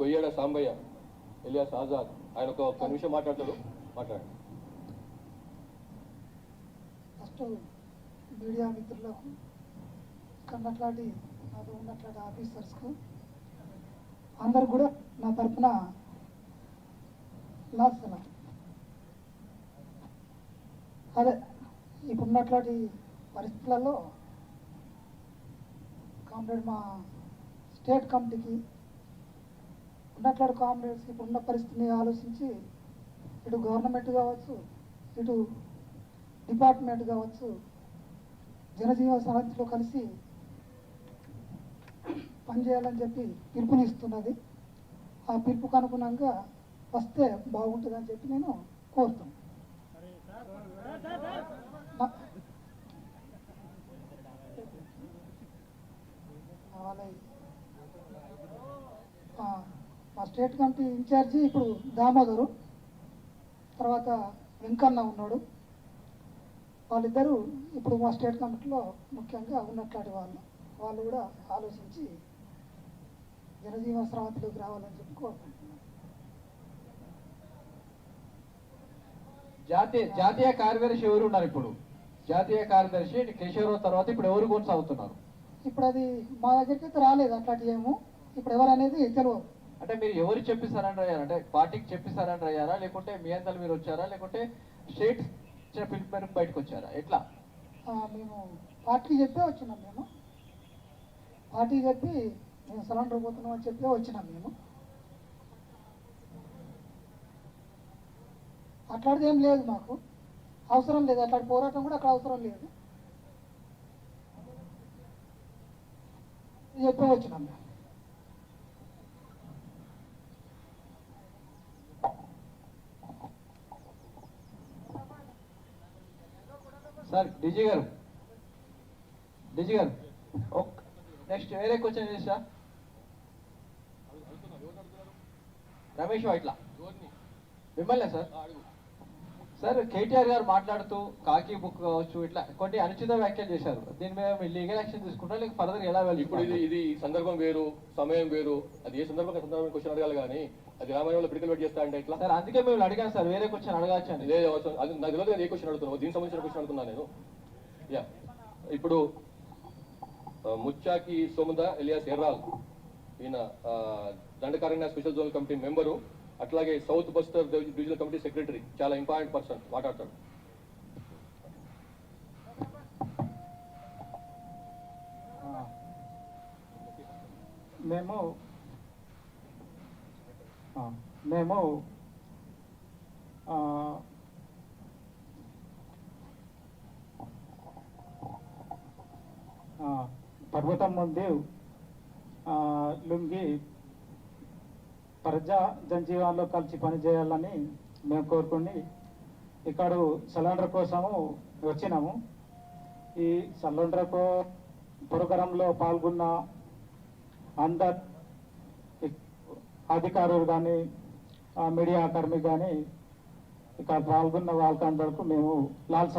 కొయ్యేడ Sambaiah alias Azad ఆయన ఒక నిమిషం మాట్లాడతాడు. మాట్లాడండి. ఫస్ట్ మీడియా మిత్రులకు, కన్నట్లాంటి నాతో ఉన్నట్లాంటి ఆఫీసర్స్కు అందరు కూడా నా తరఫున లాస్తున్నాం. అదే ఇప్పుడున్నట్లాంటి పరిస్థితులలో కామ్రేడ్ మా స్టేట్ కమిటీకి ఉన్నట్లాంటి కామ్రేడ్స్ ఇప్పుడున్న పరిస్థితిని ఆలోచించి ఇటు గవర్నమెంట్ కావచ్చు, ఇటు డిపార్ట్మెంట్ కావచ్చు, జనజీవన సమితిలో కలిసి పనిచేయాలని చెప్పి పిలుపునిస్తున్నది. ఆ పిలుపుకు అనుగుణంగా వస్తే బాగుంటుందని చెప్పి నేను కోరుతాను. మా స్టేట్ కమిటీ ఇన్ఛార్జి ఇప్పుడు దామోదరు, తర్వాత వెంకన్న ఉన్నాడు. వాళ్ళిద్దరూ ఇప్పుడు మా స్టేట్ కమిటీలో ముఖ్యంగా ఉన్నట్లాంటి వాళ్ళు కూడా ఆలోచించి జనజీవన స్రవంతిలోకి రావాలని చెప్పి కోరుకుంటున్నాను. జాతీయ కార్యదర్శి ఎవరు ఉన్నారు? ఇప్పుడు జాతీయ కార్యదర్శి కేశవరావు తర్వాత ఇప్పుడు ఎవరు కొనసాగుతున్నారు? ఇప్పుడు అది మా దగ్గరికి అయితే రాలేదు అట్లాంటి ఏమో. ఇప్పుడు ఎవరు అనేది తెలియదు. అంటే మీరు ఎవరు చెప్పిస్తారని అయ్యారా? అంటే పార్టీకి చెప్పిస్తారని అయ్యారా, లేకుంటే మీ అంతలు మీరు వచ్చారా, లేకుంటే స్టేట్ పిలుపు బయటకు వచ్చారా? ఎట్లా? మేము పార్టీకి చెప్పే వచ్చినాం. మేము పార్టీకి చెప్పి మేము సరెండర్ పోతున్నాం అని చెప్పి వచ్చినాం. మేము అట్లాంటిది ఏం లేదు, మాకు అవసరం లేదు. అట్లాంటి పోరాటం కూడా అక్కడ అవసరం లేదు. చెప్పే వచ్చినాం మేము. సార్ డీజీ గారు నెక్స్ట్ వేరే క్వశ్చన్ చేసా రమేష్ ఇట్లా మిమ్మల్ని సార్ కేటీఆర్ గారు మాట్లాడుతూ కాకి బుక్ కావచ్చు ఇట్లా కొన్ని అనుచిత వ్యాఖ్యలు చేశారు. దీని మీద మీరు లీగల్ యాక్షన్ తీసుకుంటారా లేక ఫర్దర్ ఎలా వెళ్ళి? ఇప్పుడు ఇది సందర్భం వేరు, సమయం వేరు. అది ఏ సందర్భం క్వశ్చన్ అడగాలి కానీ అది రామాయణంలో పిడికలు పెట్టి చేస్తా అంటే ఇట్లా. సార్ అందుకే మేము అడిగాను సార్, వేరే క్వశ్చన్ అడగచ్చు అని. లేదు అవసరం, అది నాకు తెలియదు ఏ క్వశ్చన్ అడుగుతున్నావు, దీనికి సంబంధించిన క్వశ్చన్ అడుగుతున్నాను నేను. యా ఇప్పుడు ముచ్చాకి సోమద ఎలియాస్ ఎర్రాల్, ఈయన Dandakaranya special zone committee member, అట్లాగే south Bastar divisional committee secretary, చాలా ఇంపార్టెంట్ పర్సన్ మాట్లాడతాడు. మేము పర్వతం ముందు లుంగి ప్రజా జనజీవనంలో కలిసి పనిచేయాలని మేము కోరుకుని ఇక్కడ సిలిండర్ కోసము వచ్చినాము. ఈ సిలిండర్ ప్రోగ్రాంలో పాల్గొన్న అందరు అధికారులు కానీ మీడియా కర్మి కానీ ఇక్కడ పాల్గొన్న వాళ్ళకందరికీ మేము లాల్